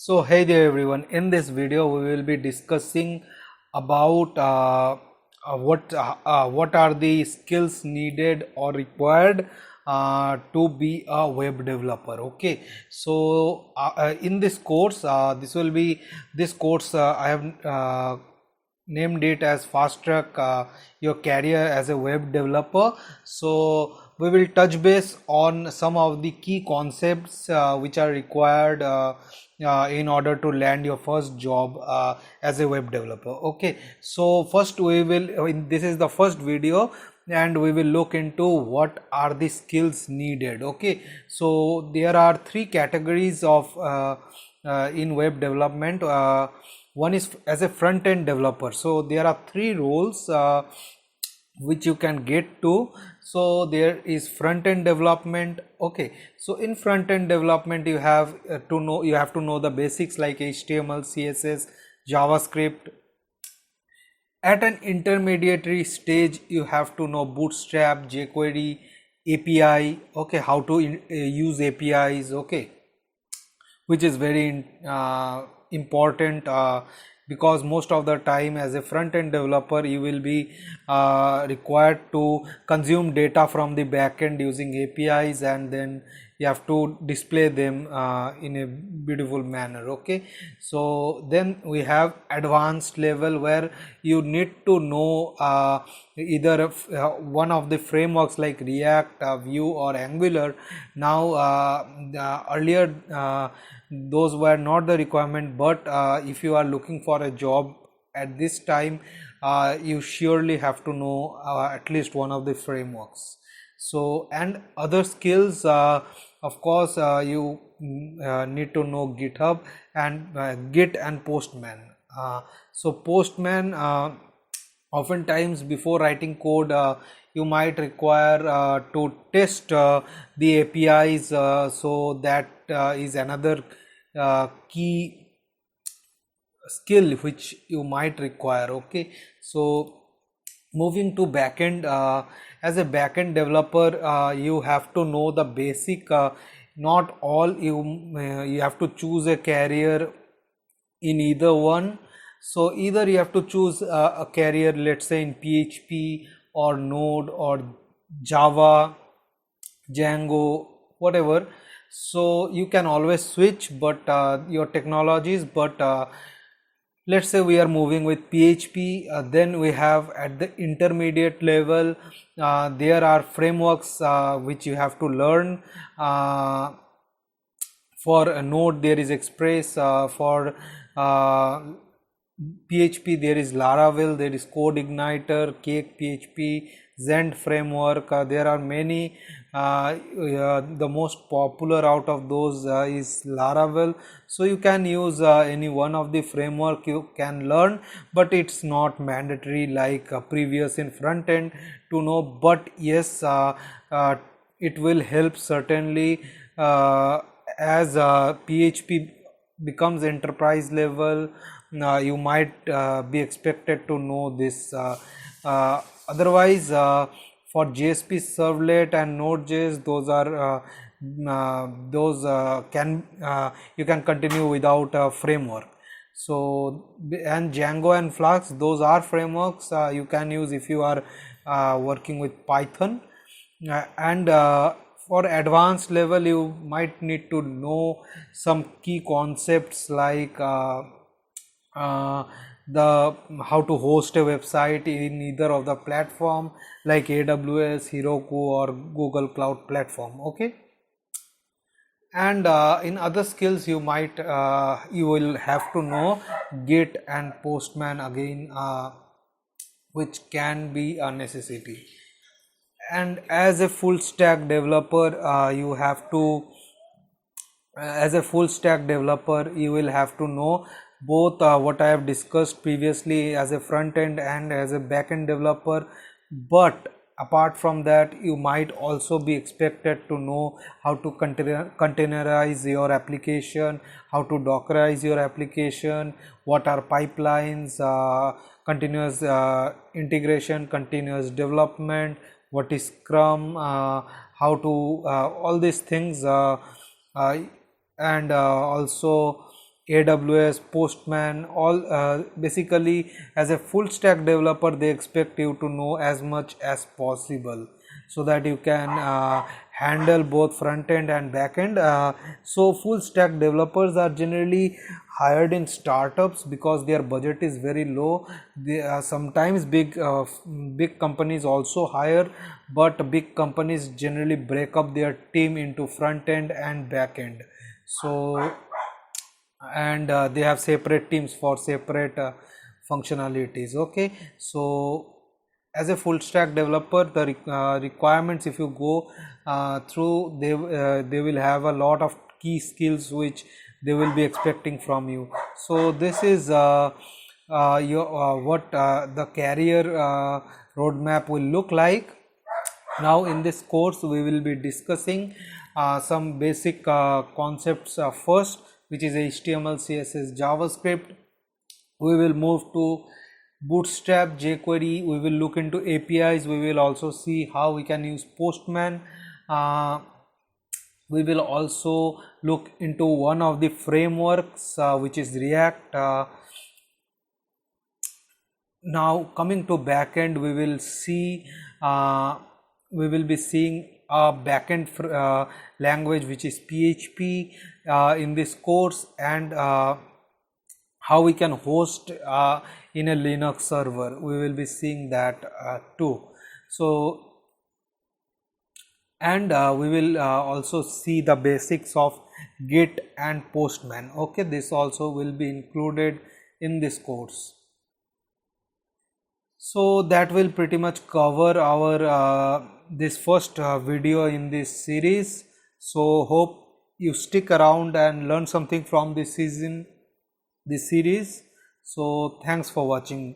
So hey there everyone, in this video we will be discussing about what are the skills needed or required to be a web developer. Okay, so in this course I have named it as fast track your career as a web developer. So we will touch base on some of the key concepts which are required in order to land your first job as a web developer. Okay, so first this is the first video and we will look into what are the skills needed. Okay, so there are three categories of in web development. One is as a front end developer. So there are three roles which you can get to. So there is front end development. Okay, so in front end development you have to know the basics like HTML, CSS, JavaScript. At an intermediary stage you have to know Bootstrap, jQuery, API. Okay, how to use APIs. Okay, which is very important because most of the time as a front-end developer you will be required to consume data from the backend using APIs, and then you have to display them in a beautiful manner. Okay, so then we have advanced level where you need to know either one of the frameworks like React, Vue or Angular. Now earlier those were not the requirement, but if you are looking for a job at this time you surely have to know at least one of the frameworks. So and other skills, of course you need to know GitHub and Git and Postman. So Postman, oftentimes before writing code you might require to test the APIs, so that is another key skill which you might require. Okay, so moving to backend, as a backend developer you have to know the basic, not all you have to choose a career in either one. So either you have to choose a career, let's say in PHP or Node or Java, Django, whatever. So you can always switch but your technologies, but let's say we are moving with PHP. Then we have at the intermediate level there are frameworks which you have to learn. For a Node there is Express, for PHP there is Laravel, there is CodeIgniter, Cake PHP, Zend framework. There are many. The most popular out of those is Laravel. So you can use any one of the framework you can learn, but it's not mandatory like previous in front end to know. But yes, it will help certainly as PHP becomes enterprise level. You might be expected to know this. Otherwise for JSP servlet and Node.js, those are you can continue without a framework. So and Django and Flux, those are frameworks you can use if you are working with Python. And for advanced level you might need to know some key concepts like the how to host a website in either of the platform like AWS, Heroku or Google Cloud Platform. Okay, and in other skills you will have to know Git and Postman again, which can be a necessity. And as a full stack developer you have to you will have to know both what I have discussed previously as a front end and as a back end developer. But apart from that you might also be expected to know how to containerize your application, how to dockerize your application, what are pipelines, continuous integration, continuous development, what is Scrum, how to all these things, and also AWS, Postman, all basically as a full stack developer they expect you to know as much as possible so that you can handle both front end and back end. So full stack developers are generally hired in startups because their budget is very low. They sometimes big companies also hire, but big companies generally break up their team into front end and back end. So and they have separate teams for separate functionalities. Okay, so as a full stack developer, the requirements, if you go through, they will have a lot of key skills which they will be expecting from you. So this is what the career roadmap will look like. Now in this course we will be discussing some basic concepts first, which is HTML, CSS, JavaScript. We will move to Bootstrap, jQuery. We will look into APIs. We will also see how we can use Postman. We will also look into one of the frameworks which is React. Now coming to backend, we will see we will be seeing a backend language which is PHP in this course, and how we can host in a Linux server. We will be seeing that too. So and we will also see the basics of Git and Postman. Okay, this also will be included in this course. So that will pretty much cover our this first video in this series. So hope you stick around and learn something from this series. So thanks for watching.